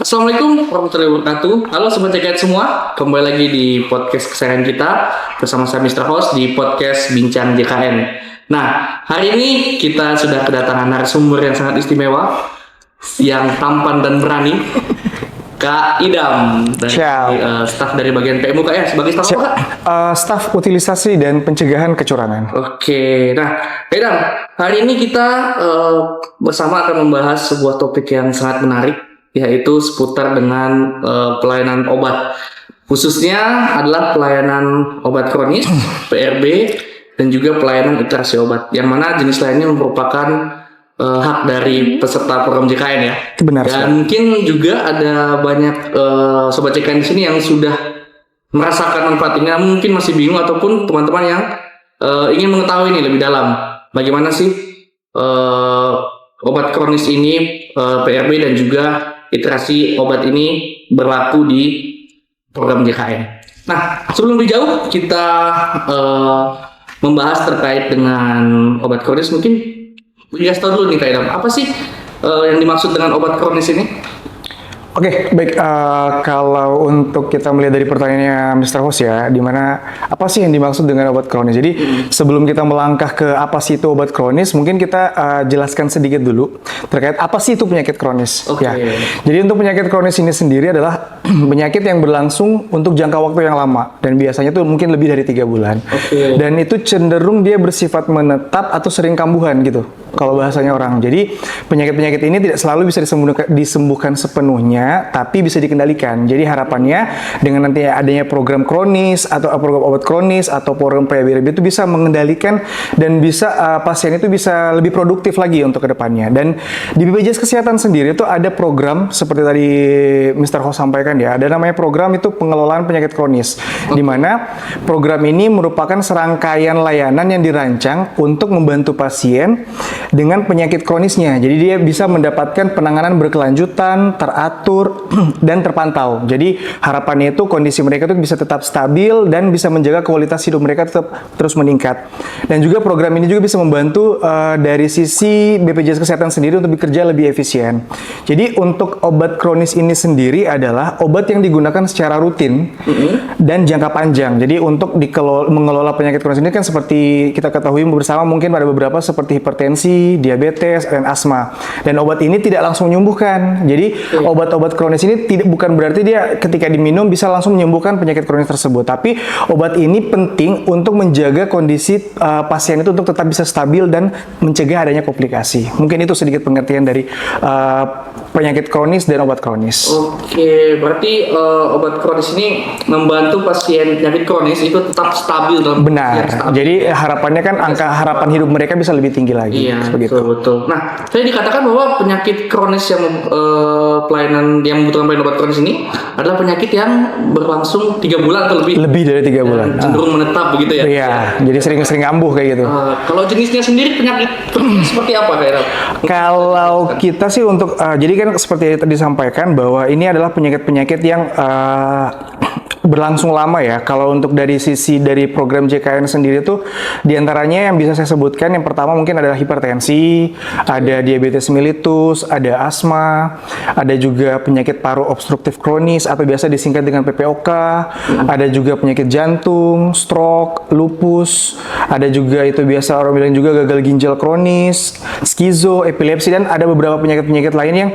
Assalamualaikum warahmatullahi wabarakatuh. Halo Sobat CKN semua, kembali lagi di podcast kesayangan kita bersama saya Mr. Host di podcast Bincang JKN. Nah, hari ini kita sudah kedatangan narasumber yang sangat istimewa, yang tampan dan berani, Kak Idam dari staf dari bagian PMU Kak ya, sebagai staf apa Kak? Staf utilisasi dan pencegahan kecurangan. Oke, nah Kak Idam, hari ini kita bersama akan membahas sebuah topik yang sangat menarik, yaitu seputar dengan pelayanan obat. Khususnya adalah pelayanan obat kronis, PRB, dan juga pelayanan literasi obat, yang mana jenis lainnya merupakan hak dari peserta program JKN ya. Benar. Dan mungkin juga ada banyak sobat JKN di sini yang sudah merasakan manfaatnya, mungkin masih bingung ataupun teman-teman yang ingin mengetahui ini lebih dalam. Bagaimana sih obat kronis ini, PRB dan juga literasi obat ini berlaku di program JKN. Nah, sebelum lebih jauh kita membahas terkait dengan obat kronis, mungkin dikasih tahu dulu nih Kak Idam, apa sih yang dimaksud dengan obat kronis ini? Oke, baik. Kalau untuk kita melihat dari pertanyaannya Mr. Host ya, dimana apa sih yang dimaksud dengan obat kronis? Jadi sebelum kita melangkah ke apa sih itu obat kronis, mungkin kita jelaskan sedikit dulu terkait apa sih itu penyakit kronis. Okay. Ya. Jadi untuk penyakit kronis ini sendiri adalah penyakit yang berlangsung untuk jangka waktu yang lama dan biasanya tuh mungkin lebih dari 3 bulan. Okay. Dan itu cenderung dia bersifat menetap atau sering kambuhan gitu. Kalau bahasanya orang. Jadi penyakit-penyakit ini tidak selalu bisa disembuhkan sepenuhnya, tapi bisa dikendalikan. Jadi harapannya dengan nanti adanya program kronis atau program obat kronis atau program PRB itu bisa mengendalikan dan bisa pasien itu bisa lebih produktif lagi untuk kedepannya. Dan di BPJS Kesehatan sendiri itu ada program seperti tadi Mr. Ho sampaikan ya, ada namanya program itu pengelolaan penyakit kronis, di mana program ini merupakan serangkaian layanan yang dirancang untuk membantu pasien dengan penyakit kronisnya. Jadi dia bisa mendapatkan penanganan berkelanjutan, teratur, dan terpantau. Jadi harapannya itu kondisi mereka itu bisa tetap stabil dan bisa menjaga kualitas hidup mereka tetap terus meningkat. Dan juga program ini juga bisa membantu dari sisi BPJS Kesehatan sendiri untuk bekerja lebih efisien. Jadi untuk obat kronis ini sendiri adalah obat yang digunakan secara rutin dan jangka panjang. Jadi untuk mengelola penyakit kronis ini kan seperti kita ketahui bersama mungkin pada beberapa seperti hipertensi, diabetes, dan asma. Dan obat ini tidak langsung menyembuhkan. Jadi obat-obat kronis ini bukan berarti dia ketika diminum bisa langsung menyembuhkan penyakit kronis tersebut. Tapi obat ini penting untuk menjaga kondisi pasien itu untuk tetap bisa stabil dan mencegah adanya komplikasi. Mungkin itu sedikit pengertian dari penyakit kronis dan obat kronis. Oke, berarti obat kronis ini membantu pasien penyakit kronis itu tetap stabil dalam benar. Jadi harapannya kan angka harapan hidup mereka bisa lebih tinggi lagi. Iya, betul. Nah, tadi dikatakan bahwa penyakit kronis yang membutuhkan pelayanan obat kronis ini adalah penyakit yang berlangsung 3 bulan atau lebih. Lebih dari 3 bulan. Cenderung menetap begitu ya. Iya, jadi sering-sering kambuh kayak gitu. Kalau jenisnya sendiri penyakit seperti apa Kak? Kalau kita sih untuk jadi kan seperti yang tadi disampaikan bahwa ini adalah penyakit-penyakit yang berlangsung lama ya. Kalau untuk dari sisi dari program JKN sendiri tuh diantaranya yang bisa saya sebutkan yang pertama mungkin adalah hipertensi, ada diabetes mellitus, ada asma, ada juga penyakit paru obstruktif kronis atau biasa disingkat dengan PPOK, ada juga penyakit jantung, stroke, lupus, ada juga itu biasa orang bilang juga gagal ginjal kronis, skizo, epilepsi, dan ada beberapa penyakit-penyakit lain yang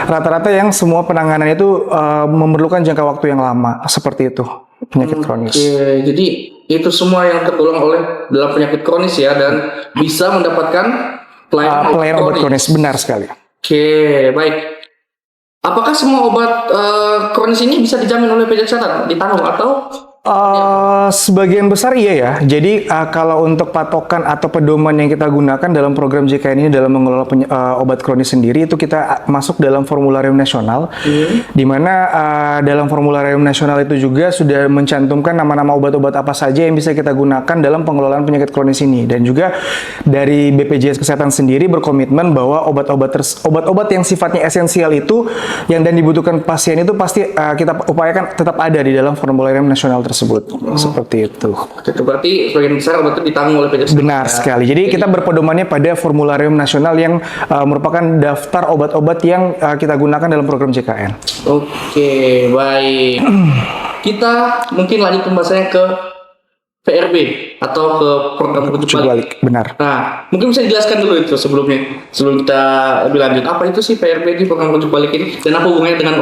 rata-rata yang semua penanganannya itu memerlukan jangka waktu yang lama seperti itu. Penyakit kronis. Oke, jadi itu semua yang tergolong oleh dalam penyakit kronis ya, dan bisa mendapatkan pelayanan obat kronis. Benar sekali. Oke, baik. Apakah semua obat kronis ini bisa dijamin oleh BPJS Kesehatan, ditanggung atau? Sebagian besar iya ya. Jadi kalau untuk patokan atau pedoman yang kita gunakan dalam program JKN ini dalam mengelola obat kronis sendiri itu kita masuk dalam formularium nasional, di mana dalam formularium nasional itu juga sudah mencantumkan nama-nama obat-obat apa saja yang bisa kita gunakan dalam pengelolaan penyakit kronis ini. Dan juga dari BPJS Kesehatan sendiri berkomitmen bahwa obat-obat yang sifatnya esensial itu yang dan dibutuhkan pasien itu pasti kita upayakan tetap ada di dalam formularium nasional tersebut. tersebut. Seperti itu. Itu berarti sebagian besar obat itu ditanggung oleh BPJS. Benar sekali. Jadi kita berpedomannya pada formularium nasional yang merupakan daftar obat-obat yang kita gunakan dalam program JKN. Oke, baik. Kita mungkin lanjut pembahasannya ke PRB atau ke program rujuk balik. Benar. Nah, mungkin bisa dijelaskan dulu itu sebelum kita lebih lanjut. Apa itu sih PRB di program rujuk balik ini dan apa hubungannya dengan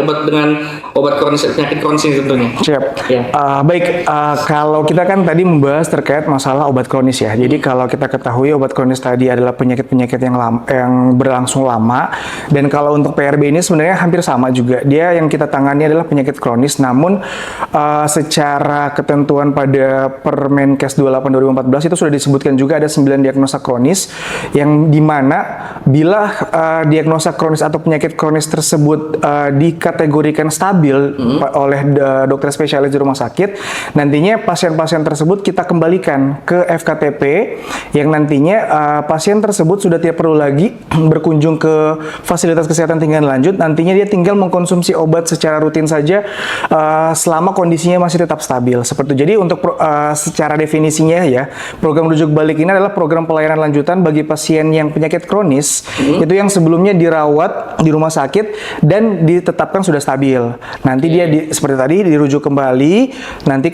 obat kronis, penyakit kronis ini tentunya? Siap. Ya. Baik, kalau kita kan tadi membahas terkait masalah obat kronis ya. Jadi kalau kita ketahui obat kronis tadi adalah penyakit-penyakit yang berlangsung lama, dan kalau untuk PRB ini sebenarnya hampir sama juga. Dia yang kita tangani adalah penyakit kronis, namun secara ketentuan pada Permenkes 28 2014 itu sudah disebutkan juga ada 9 diagnosa kronis yang dimana bila diagnosa kronis atau penyakit kronis tersebut dikategorikan stabil oleh dokter spesialis di rumah sakit, nantinya pasien-pasien tersebut kita kembalikan ke FKTP yang nantinya pasien tersebut sudah tidak perlu lagi berkunjung ke fasilitas kesehatan tingkat lanjut, nantinya dia tinggal mengkonsumsi obat secara rutin saja selama kondisinya masih tetap stabil. Seperti itu. Jadi untuk secara definisinya ya, program rujuk balik ini adalah program pelayanan lanjutan bagi pasien yang penyakit kronis itu yang sebelumnya dirawat di rumah sakit dan ditetapkan sudah stabil. Nanti dia seperti tadi dirujuk kembali, nanti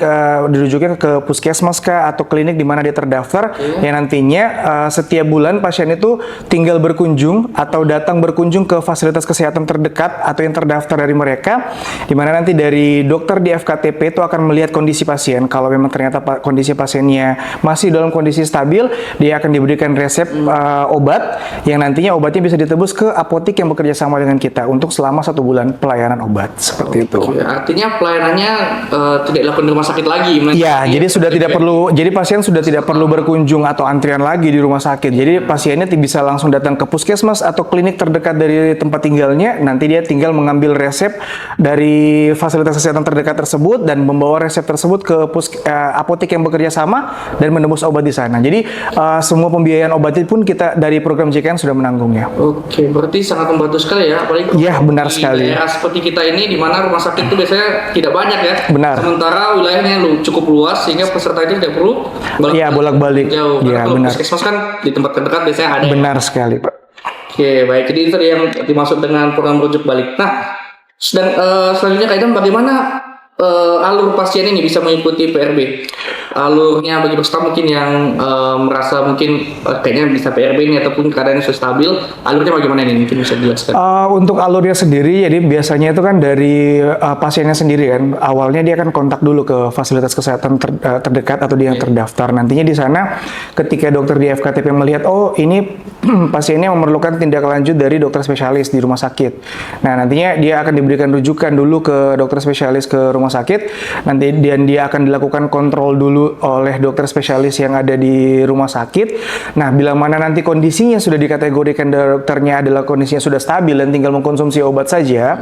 dirujuknya ke puskesmas kah atau klinik di mana dia terdaftar, yang nantinya setiap bulan pasien itu tinggal berkunjung atau datang berkunjung ke fasilitas kesehatan terdekat atau yang terdaftar dari mereka, di mana nanti dari dokter di FKTP itu akan melihat kondisi pasien. Kalau memang ternyata kondisi pasiennya masih dalam kondisi stabil, dia akan diberikan resep obat yang nantinya obatnya bisa ditebus ke apotik yang bekerja sama dengan kita untuk selama 1 bulan pelayanan obat. Seperti itu. Artinya pelayanannya tidak dilakukan di rumah sakit lagi. Iya, jadi sudah tidak perlu. Jadi pasien sudah tidak perlu berkunjung atau antrian lagi di rumah sakit. Jadi pasiennya bisa langsung datang ke puskesmas atau klinik terdekat dari tempat tinggalnya. Nanti dia tinggal mengambil resep dari fasilitas kesehatan terdekat tersebut dan membawa resep tersebut ke apotik yang bekerja sama dan menembus obat di sana. Jadi semua pembiayaan obatnya pun kita dari program JKN sudah menanggungnya. Oke, berarti sangat membantu sekali ya, apalagi Iya, benar sekali. daerah seperti kita ini di mana rumah sakit itu biasanya tidak banyak ya. Benar. Sementara wilayahnya cukup luas sehingga peserta itu tidak perlu bolak-balik jauh. Iya, Kalau benar. puskesmas kan di tempat terdekat biasanya ada. Benar sekali, Pak. Oke, baik. Jadi itu yang dimaksud dengan program rujuk balik. Nah, selanjutnya Kak Idam, bagaimana alur pasien ini bisa mengikuti PRB? Alurnya bagi peserta mungkin yang merasa mungkin kayaknya bisa PRB ini ataupun keadaannya sudah stabil, alurnya bagaimana ini? Mungkin bisa dijelaskan. Untuk alurnya sendiri, jadi biasanya itu kan dari pasiennya sendiri kan. Awalnya dia akan kontak dulu ke fasilitas kesehatan terdekat atau dia yang terdaftar. Nantinya di sana ketika dokter di FKTP melihat, oh ini pasiennya memerlukan tindak lanjut dari dokter spesialis di rumah sakit. Nah, nantinya dia akan diberikan rujukan dulu ke dokter spesialis ke rumah sakit. Nanti dia akan dilakukan kontrol dulu oleh dokter spesialis yang ada di rumah sakit. Nah, bila mana nanti kondisinya sudah dikategorikan dokternya adalah kondisinya sudah stabil dan tinggal mengkonsumsi obat saja,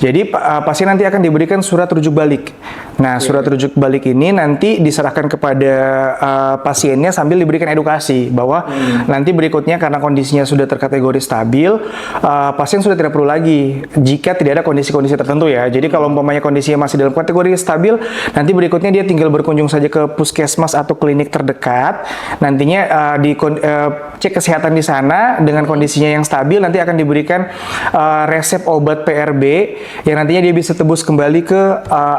jadi pasien nanti akan diberikan surat rujuk balik. Nah, surat rujuk balik ini nanti diserahkan kepada pasiennya sambil diberikan edukasi bahwa nanti berikutnya karena kondisinya sudah terkategori stabil, pasien sudah tidak perlu lagi jika tidak ada kondisi-kondisi tertentu ya. Jadi kalau umpamanya kondisinya masih dalam kategori stabil, nanti berikutnya dia tinggal berkunjung saja ke puskesmas atau klinik terdekat. Nantinya cek kesehatan di sana dengan kondisinya yang stabil, nanti akan diberikan resep obat PRB yang nantinya dia bisa tebus kembali ke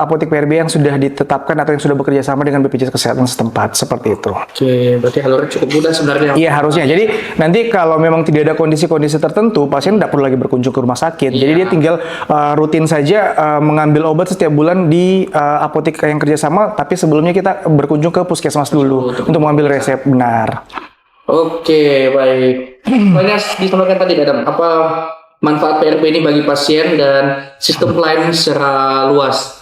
apotek PRB yang sudah ditetapkan atau yang sudah bekerja sama dengan BPJS Kesehatan setempat. Seperti itu. Oke, berarti alurnya cukup mudah sebenarnya. Iya, harusnya. Jadi nanti kalau memang tidak ada kondisi-kondisi tertentu, pasien tidak perlu lagi berkunjung ke rumah sakit. Jadi dia tinggal rutin saja mengambil obat setiap bulan di apotek yang kerjasama, tapi sebelumnya kita berkunjung ke puskesmas dulu untuk mengambil resep. Benar. Oke, baik. Banyak disampaikan tadi, Adam. Apa manfaat PRB ini bagi pasien dan sistem pelayanan secara luas?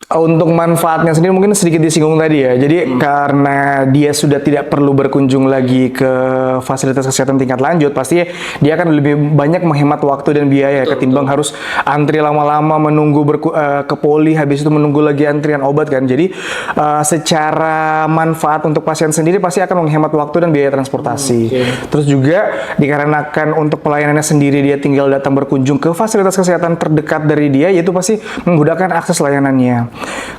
Untuk manfaatnya sendiri mungkin sedikit disinggung tadi ya. Jadi karena dia sudah tidak perlu berkunjung lagi ke fasilitas kesehatan tingkat lanjut, pasti dia akan lebih banyak menghemat waktu dan biaya ketimbang harus antri lama-lama menunggu ke poli, habis itu menunggu lagi antrian obat kan. Jadi secara manfaat untuk pasien sendiri pasti akan menghemat waktu dan biaya transportasi. Terus juga dikarenakan untuk pelayanannya sendiri dia tinggal datang berkunjung ke fasilitas kesehatan terdekat dari dia, yaitu pasti memudahkan akses layanannya.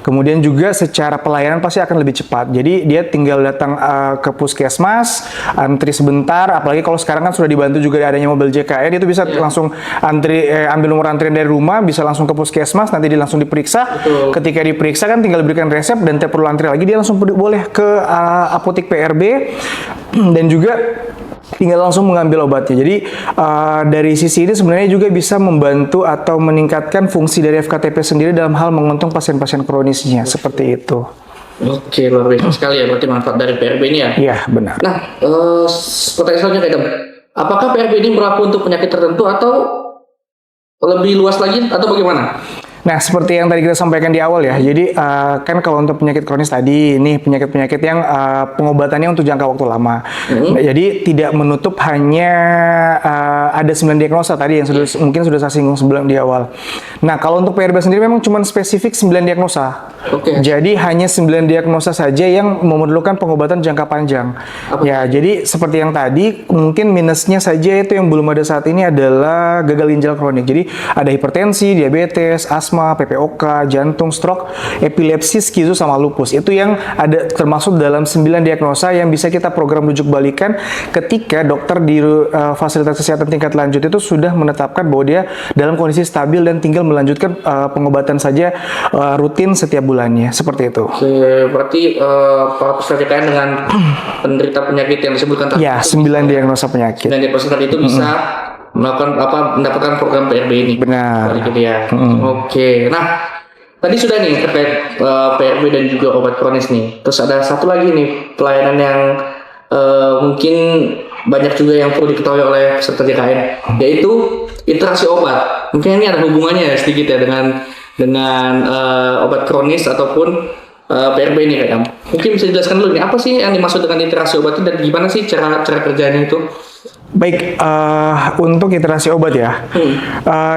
Kemudian juga secara pelayanan pasti akan lebih cepat. Jadi dia tinggal datang ke puskesmas, antri sebentar, apalagi kalau sekarang kan sudah dibantu juga adanya mobil JKN, itu bisa langsung antri ambil nomor antrian dari rumah, bisa langsung ke puskesmas, nanti dia langsung diperiksa. Betul. Ketika diperiksa kan tinggal diberikan resep dan tidak perlu antri lagi, dia langsung boleh ke apotek PRB dan juga tinggal langsung mengambil obatnya. Jadi dari sisi ini sebenarnya juga bisa membantu atau meningkatkan fungsi dari FKTP sendiri dalam hal mengontrol pasien-pasien kronisnya, seperti itu. Oke, luar biasa sekali ya berarti manfaat dari PRB ini ya. Iya, benar. Nah, pertanyaan selanjutnya Dam, apakah PRB ini berlaku untuk penyakit tertentu atau lebih luas lagi atau bagaimana? Nah, seperti yang tadi kita sampaikan di awal ya, jadi kan kalau untuk penyakit kronis tadi, ini penyakit-penyakit yang pengobatannya untuk jangka waktu lama. Nah, jadi tidak menutup hanya ada 9 diagnosa tadi yang mungkin sudah saya singgung sebelum di awal. Nah, kalau untuk PRB sendiri memang cuma spesifik 9 diagnosa. Oke. Jadi hanya 9 diagnosa saja yang memerlukan pengobatan jangka panjang. Ya, jadi seperti yang tadi, mungkin minusnya saja itu yang belum ada saat ini adalah gagal ginjal kronik. Jadi ada hipertensi, diabetes, asma, PPOK, jantung, stroke, epilepsi, skizo, sama lupus. Itu yang ada termasuk dalam 9 diagnosa yang bisa kita program rujuk balikan ketika dokter di fasilitas kesehatan tingkat lanjut itu sudah menetapkan bahwa dia dalam kondisi stabil dan tinggal melanjutkan pengobatan saja rutin setiap bulannya. Seperti itu. Oke, berarti para peserta JKN dengan penderita penyakit yang disebutkan tadi. Ya, 9 diagnosa penyakit. 9 diagnosa tadi itu bisa mendapatkan program PRB ini. Benar. Gitu ya. Oke. Nah, tadi sudah nih terkait PRB dan juga obat kronis nih. Terus ada satu lagi nih pelayanan yang mungkin banyak juga yang perlu diketahui oleh peserta JKN, yaitu iterasi obat. Mungkin ini ada hubungannya ya sedikit ya dengan obat kronis ataupun PRB ini kayaknya. Mungkin bisa dijelaskan dulu nih apa sih yang dimaksud dengan iterasi obat itu dan gimana sih cara kerjanya itu? Baik, untuk iterasi obat ya.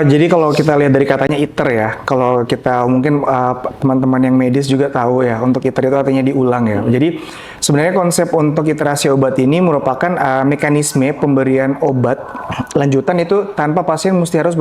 Jadi kalau kita lihat dari katanya iter ya, kalau kita mungkin teman-teman yang medis juga tahu ya, untuk iter itu artinya diulang ya. Jadi sebenarnya konsep untuk iterasi obat ini merupakan mekanisme pemberian obat lanjutan itu tanpa pasien mesti harus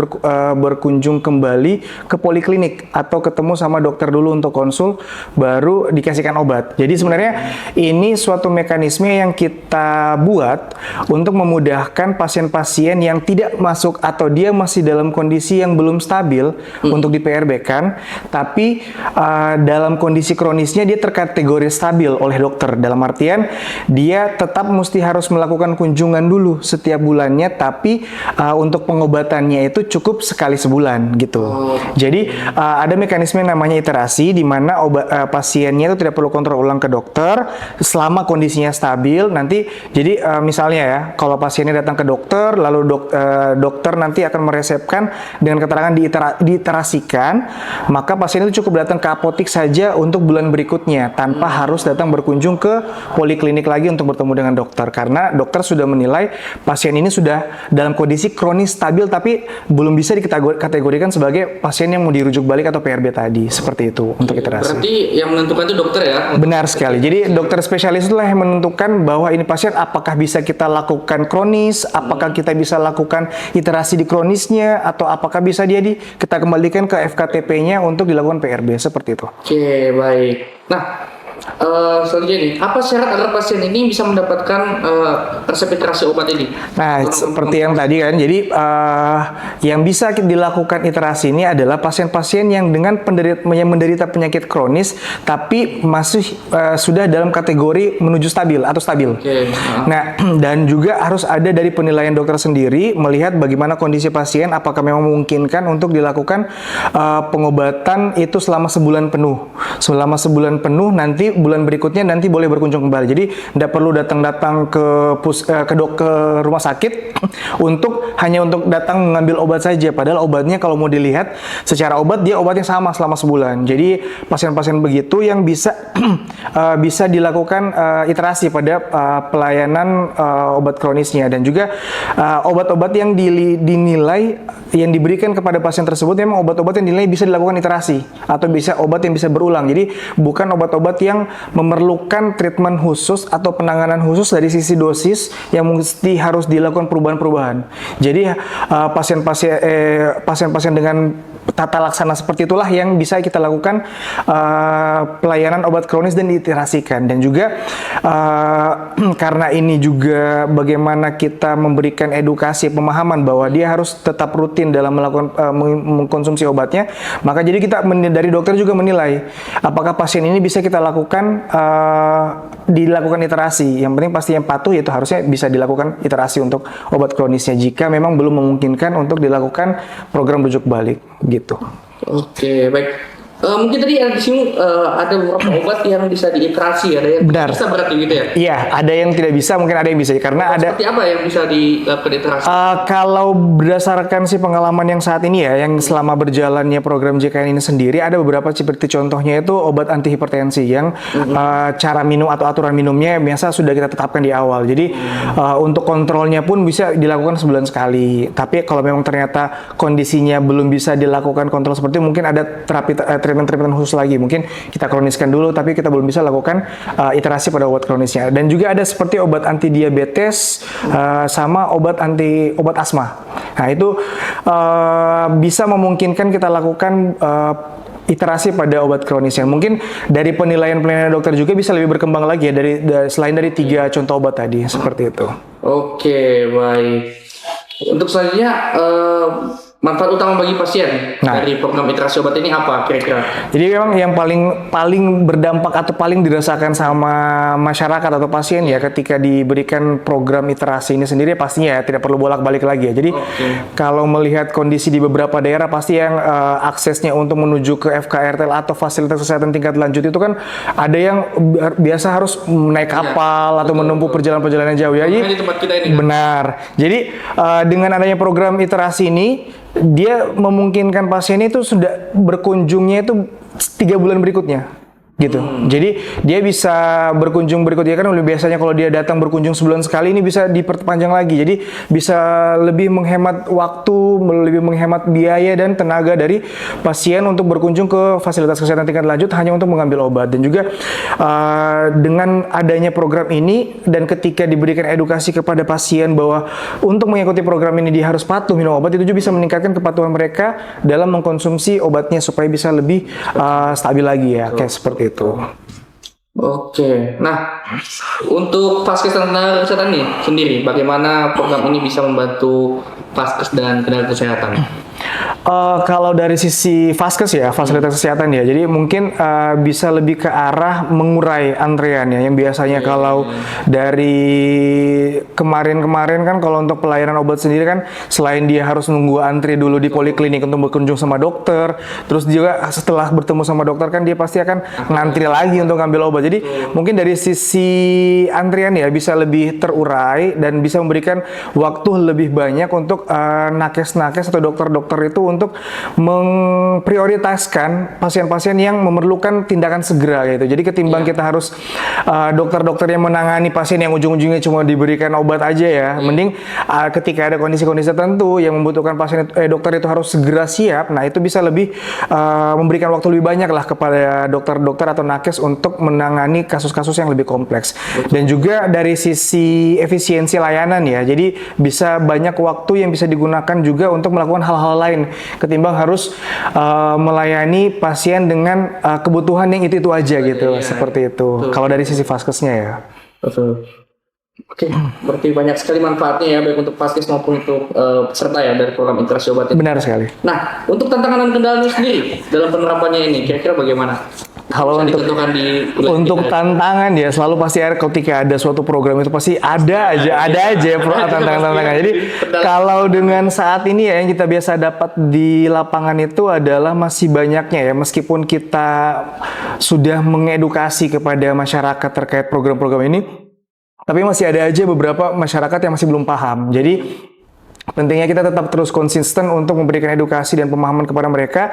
berkunjung kembali ke poliklinik atau ketemu sama dokter dulu untuk konsul, baru dikasihkan obat. Jadi sebenarnya ini suatu mekanisme yang kita buat untuk memudahkan pasien-pasien yang tidak masuk atau dia masih dalam kondisi yang belum stabil untuk di PRB kan, tapi dalam kondisi kronisnya dia terkategori stabil oleh dokter. Dalam artian dia tetap mesti harus melakukan kunjungan dulu setiap bulannya, tapi untuk pengobatannya itu cukup sekali sebulan gitu. Jadi ada mekanisme yang namanya iterasi di mana pasiennya itu tidak perlu kontrol ulang ke dokter selama kondisinya stabil. Nanti jadi misalnya ya, kalau pasiennya datang ke dokter, lalu dokter nanti akan meresepkan dengan keterangan diiterasikan, maka pasien itu cukup datang ke apotek saja untuk bulan berikutnya tanpa harus datang berkunjung ke poliklinik lagi untuk bertemu dengan dokter, karena dokter sudah menilai pasien ini sudah dalam kondisi kronis stabil tapi belum bisa dikategorikan sebagai pasien yang mau dirujuk balik atau PRB tadi. Seperti itu untuk iterasi. Berarti yang menentukan itu dokter ya? Benar sekali. Jadi dokter spesialis itulah yang menentukan bahwa ini pasien apakah bisa kita lakukan kronis, apakah kita bisa lakukan iterasi di kronisnya, atau apakah bisa kita kembalikan ke FKTP-nya untuk dilakukan PRB, seperti itu. Oke, baik. Nah, selanjutnya nih, apa syarat agar pasien ini bisa mendapatkan resep iterasi obat ini? Nah, seperti yang tadi kan, jadi yang bisa dilakukan iterasi ini adalah pasien-pasien yang menderita penyakit kronis, tapi masih sudah dalam kategori menuju stabil atau stabil. Oke. Nah, dan juga harus ada dari penilaian dokter sendiri melihat bagaimana kondisi pasien, apakah memang memungkinkan untuk dilakukan pengobatan itu selama sebulan penuh. Selama sebulan penuh, nanti bulan berikutnya nanti boleh berkunjung kembali. Jadi tidak perlu datang ke rumah sakit hanya untuk datang mengambil obat saja. Padahal obatnya kalau mau dilihat secara obat, dia obatnya sama selama sebulan. Jadi pasien-pasien begitu yang bisa bisa dilakukan iterasi pada pelayanan obat kronisnya, dan juga obat-obat yang dinilai yang diberikan kepada pasien tersebut memang obat-obat yang dinilai bisa dilakukan iterasi atau bisa obat yang bisa berulang. Jadi bukan obat-obat yang memerlukan treatment khusus atau penanganan khusus dari sisi dosis yang mesti harus dilakukan perubahan-perubahan. Jadi pasien-pasien dengan tata laksana seperti itulah yang bisa kita lakukan pelayanan obat kronis dan diiterasikan. Dan juga karena ini juga bagaimana kita memberikan edukasi pemahaman bahwa dia harus tetap rutin dalam melakukan mengkonsumsi obatnya, maka jadi kita dari dokter juga menilai apakah pasien ini bisa kita lakukan dilakukan iterasi. Yang penting pasti yang patuh, yaitu harusnya bisa dilakukan iterasi untuk obat kronisnya jika memang belum memungkinkan untuk dilakukan program rujuk balik gitu. Oke, baik. Mungkin tadi di sini ada beberapa obat yang bisa diiterasi, ada yang Benar. bisa berarti gitu ya? Iya, ada yang tidak bisa, mungkin ada yang bisa karena ada. Seperti apa yang bisa dilakukan iterasi? Kalau berdasarkan si pengalaman yang saat ini ya, yang selama berjalannya program JKN ini sendiri, ada beberapa seperti contohnya itu obat antihipertensi yang cara minum atau aturan minumnya biasa sudah kita tetapkan di awal. Jadi untuk kontrolnya pun bisa dilakukan sebulan sekali. Tapi kalau memang ternyata kondisinya belum bisa dilakukan kontrol seperti itu, mungkin ada treatment khusus lagi. Mungkin kita kroniskan dulu, tapi kita belum bisa lakukan iterasi pada obat kronisnya. Dan juga ada seperti obat anti diabetes sama obat asma. Nah itu bisa memungkinkan kita lakukan iterasi pada obat kronisnya. Mungkin dari penilaian dokter juga bisa lebih berkembang lagi ya selain dari 3 contoh obat tadi seperti itu. Oke, baik. Untuk selanjutnya manfaat utama bagi pasien dari program iterasi obat ini apa kira-kira? Jadi memang yang paling berdampak atau paling dirasakan sama masyarakat atau pasien ya ketika diberikan program iterasi ini sendiri pastinya ya tidak perlu bolak-balik lagi ya. Jadi kalau melihat kondisi di beberapa daerah pasti yang aksesnya untuk menuju ke FKRTL atau fasilitas kesehatan tingkat lanjut itu kan ada yang biasa harus naik kapal atau menempuh perjalanan-perjalanan jauh ya. Jadi di tempat kita ini kan? Benar. Jadi dengan adanya program iterasi ini dia memungkinkan pasien itu sudah berkunjungnya itu 3 bulan berikutnya gitu. Jadi dia bisa berkunjung berikutnya kan biasanya kalau dia datang berkunjung sebulan sekali ini bisa diperpanjang lagi. Jadi bisa lebih menghemat waktu, lebih menghemat biaya dan tenaga dari pasien untuk berkunjung ke fasilitas kesehatan tingkat lanjut hanya untuk mengambil obat. Dan juga dengan adanya program ini dan ketika diberikan edukasi kepada pasien bahwa untuk mengikuti program ini dia harus patuh minum obat, itu juga bisa meningkatkan kepatuhan mereka dalam mengkonsumsi obatnya supaya bisa lebih stabil lagi ya, kayak seperti itu. Oke, nah untuk Vaskes dan tenaga kesehatan nih sendiri, bagaimana program ini bisa membantu Vaskes dan tenaga kesehatan? Kalau dari sisi Vaskes ya, fasilitas kesehatan ya, jadi mungkin bisa lebih ke arah mengurai antrean ya, yang biasanya kalau dari kemarin-kemarin kan kalau untuk pelayanan obat sendiri kan selain dia harus nunggu antri dulu di poliklinik untuk berkunjung sama dokter, terus juga setelah bertemu sama dokter kan dia pasti akan ngantri lagi untuk ngambil obat. Jadi mungkin dari sisi antrian ya bisa lebih terurai dan bisa memberikan waktu lebih banyak untuk nakes-nakes atau dokter-dokter itu untuk memprioritaskan pasien-pasien yang memerlukan tindakan segera gitu. Jadi ketimbang kita harus dokter-dokter yang menangani pasien yang ujung-ujungnya cuma diberikan obat aja ya, mending ketika ada kondisi-kondisi tertentu yang membutuhkan pasien dokter itu harus segera siap. Nah itu bisa lebih memberikan waktu lebih banyak lah kepada dokter-dokter atau nakes untuk menangani kasus-kasus yang lebih kompleks. Dan juga dari sisi efisiensi layanan ya, jadi bisa banyak waktu yang bisa digunakan juga untuk melakukan hal-hal lain ketimbang harus melayani pasien dengan kebutuhan yang itu aja gitu, seperti itu. Kalau dari sisi Vaskesnya ya. Betul. Oke, berarti banyak sekali manfaatnya ya baik untuk Vaskes maupun untuk peserta ya dari program iterasi obat ini. Benar sekali. Nah, untuk tantangan dan kendalanya sendiri dalam penerapannya ini kira-kira bagaimana? Kalau untuk tantangan ya selalu pasti ada ketika ada suatu program itu pasti ada aja tantangan-tantangan. Jadi kalau dengan saat ini ya yang kita biasa dapat di lapangan itu adalah masih banyaknya ya, meskipun kita sudah mengedukasi kepada masyarakat terkait program-program ini, tapi masih ada aja beberapa masyarakat yang masih belum paham. Jadi pentingnya kita tetap terus konsisten untuk memberikan edukasi dan pemahaman kepada mereka.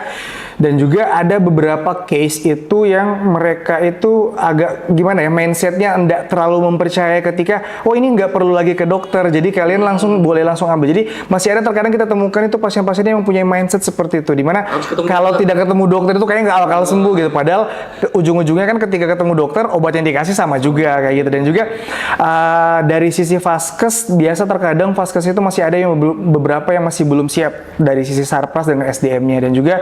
Dan juga ada beberapa case itu yang mereka itu agak gimana ya, mindsetnya enggak terlalu mempercayai ketika oh ini nggak perlu lagi ke dokter, jadi kalian boleh langsung ambil. Jadi masih ada terkadang kita temukan itu pasien-pasien yang mempunyai mindset seperti itu, dimana kalau tidak ketemu dokter itu kayaknya nggak bakal sembuh gitu, padahal ujung-ujungnya kan ketika ketemu dokter obat yang dikasih sama juga kayak gitu. Dan juga dari sisi Vaskes biasa terkadang Vaskes itu masih ada yang beberapa yang masih belum siap dari sisi Sarpras dengan SDM-nya. Dan juga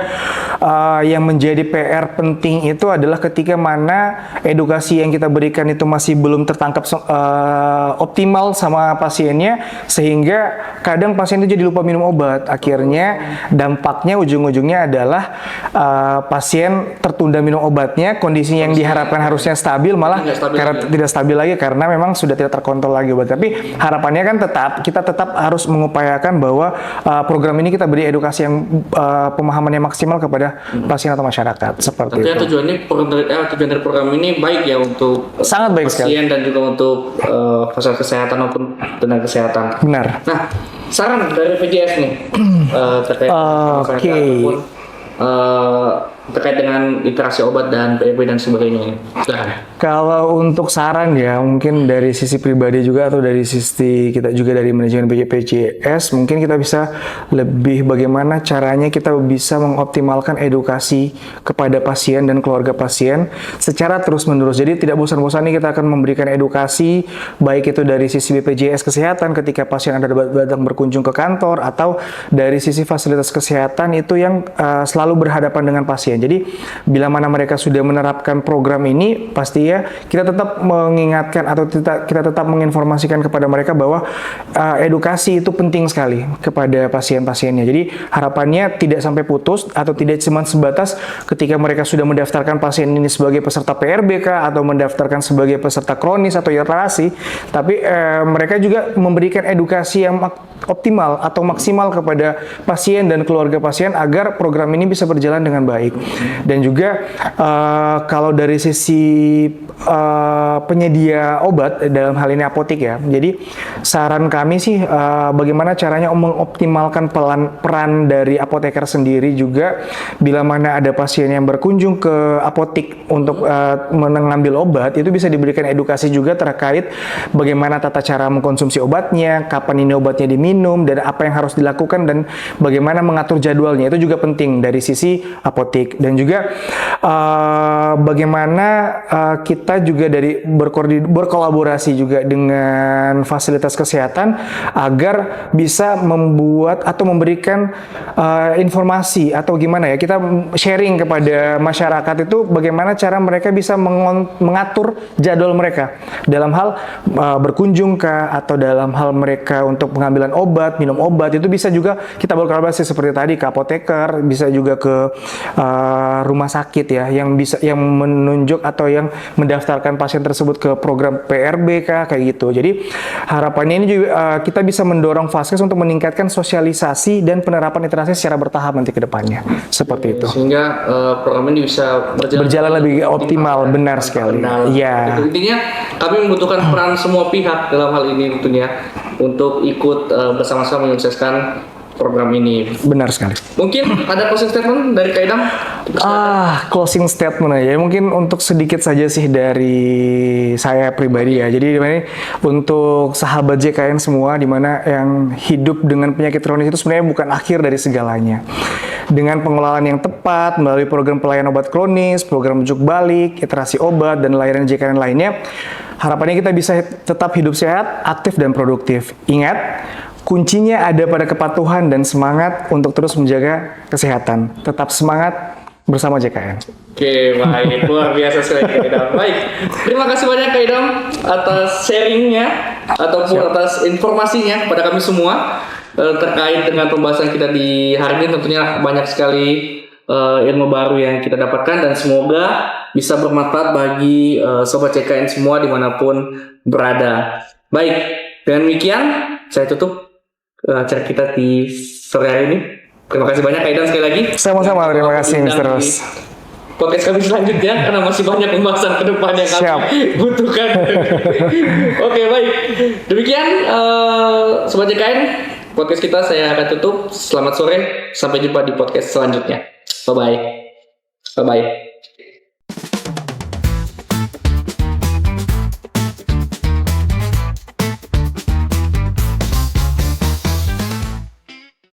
yang menjadi PR penting itu adalah ketika mana edukasi yang kita berikan itu masih belum tertangkap optimal sama pasiennya, sehingga kadang pasien itu jadi lupa minum obat. Akhirnya dampaknya ujung-ujungnya adalah pasien tertunda minum obatnya, kondisinya yang diharapkan harusnya stabil malah tidak stabil lagi karena memang sudah tidak terkontrol lagi obat. Tapi harapannya kan kita tetap harus mengupayakan bahwa program ini kita beri edukasi yang pemahamannya maksimal kepada pasien atau masyarakat seperti tentunya itu. Tujuan dari program ini baik ya untuk sangat baik pasien sekali. dan juga untuk fasilitas kesehatan maupun tenaga kesehatan. Benar. Nah, saran dari PJS nih terkait ataupun terkait dengan literasi obat dan PRB dan sebagainya. Kalau untuk saran ya, mungkin dari sisi pribadi juga atau dari sisi kita juga dari manajemen BPJS, mungkin kita bisa lebih bagaimana caranya kita bisa mengoptimalkan edukasi kepada pasien dan keluarga pasien secara terus-menerus. Jadi tidak bosan-bosan nih kita akan memberikan edukasi, baik itu dari sisi BPJS Kesehatan ketika pasien ada datang berkunjung ke kantor, atau dari sisi fasilitas kesehatan itu yang selalu berhadapan dengan pasien. Jadi bila mana mereka sudah menerapkan program ini, pasti ya kita tetap mengingatkan atau kita tetap menginformasikan kepada mereka bahwa edukasi itu penting sekali kepada pasien-pasiennya. Jadi harapannya tidak sampai putus atau tidak cuma sebatas ketika mereka sudah mendaftarkan pasien ini sebagai peserta PRBK atau mendaftarkan sebagai peserta kronis atau literasi, tapi mereka juga memberikan edukasi yang optimal atau maksimal kepada pasien dan keluarga pasien agar program ini bisa berjalan dengan baik. Dan juga kalau dari sisi penyedia obat dalam hal ini apotek ya, jadi saran kami sih bagaimana caranya mengoptimalkan peran dari apoteker sendiri juga bila mana ada pasien yang berkunjung ke apotek untuk mengambil obat, itu bisa diberikan edukasi juga terkait bagaimana tata cara mengkonsumsi obatnya, kapan ini obatnya diminum, dan apa yang harus dilakukan, dan bagaimana mengatur jadwalnya. Itu juga penting dari sisi apotek. Dan juga bagaimana kita juga dari berkolaborasi juga dengan fasilitas kesehatan agar bisa membuat atau memberikan informasi atau gimana ya, kita sharing kepada masyarakat itu bagaimana cara mereka bisa mengatur jadwal mereka dalam hal berkunjung atau dalam hal mereka untuk pengambilan obat, minum obat. Itu bisa juga kita berkolaborasi seperti tadi ke apoteker, bisa juga ke rumah sakit ya yang menunjuk atau yang mendaftarkan pasien tersebut ke program PRBK kayak gitu. Jadi harapannya ini juga kita bisa mendorong Vaskes untuk meningkatkan sosialisasi dan penerapan literasi secara bertahap nanti ke depannya. Seperti itu. Sehingga program ini bisa berjalan lebih optimal, benar sekali. Ya. Intinya kami membutuhkan peran semua pihak dalam hal ini tentunya untuk ikut bersama-sama menyukseskan program ini. Benar sekali. Mungkin ada closing statement dari Kak Idam? Closing statement ya. Mungkin untuk sedikit saja sih dari saya pribadi ya. Jadi dimana untuk sahabat JKN semua, dimana yang hidup dengan penyakit kronis itu sebenarnya bukan akhir dari segalanya. Dengan pengelolaan yang tepat melalui program pelayanan obat kronis, program rujuk balik, literasi obat, dan layanan JKN lainnya, harapannya kita bisa tetap hidup sehat, aktif, dan produktif. Ingat, kuncinya ada pada kepatuhan dan semangat untuk terus menjaga kesehatan. Tetap semangat bersama JKN. Oke, baik. Luar biasa sekali Kak Idam. Baik, terima kasih banyak Kak Idam atas sharingnya ataupun atas informasinya kepada kami semua terkait dengan pembahasan kita di hari ini. Tentunya banyak sekali ilmu baru yang kita dapatkan dan semoga bisa bermanfaat bagi sobat JKN semua dimanapun berada. Baik, dengan demikian saya tutup acara kita di sore hari ini. Terima kasih banyak Kak Idam sekali lagi. Sama-sama, terima kasih Mr. Ros. Podcast kami selanjutnya karena masih banyak pembahasan ke depan yang kami butuhkan. Oke, baik. Demikian Sobat JKN, podcast kita saya akan tutup. Selamat sore, sampai jumpa di podcast selanjutnya. Bye-bye. Bye-bye.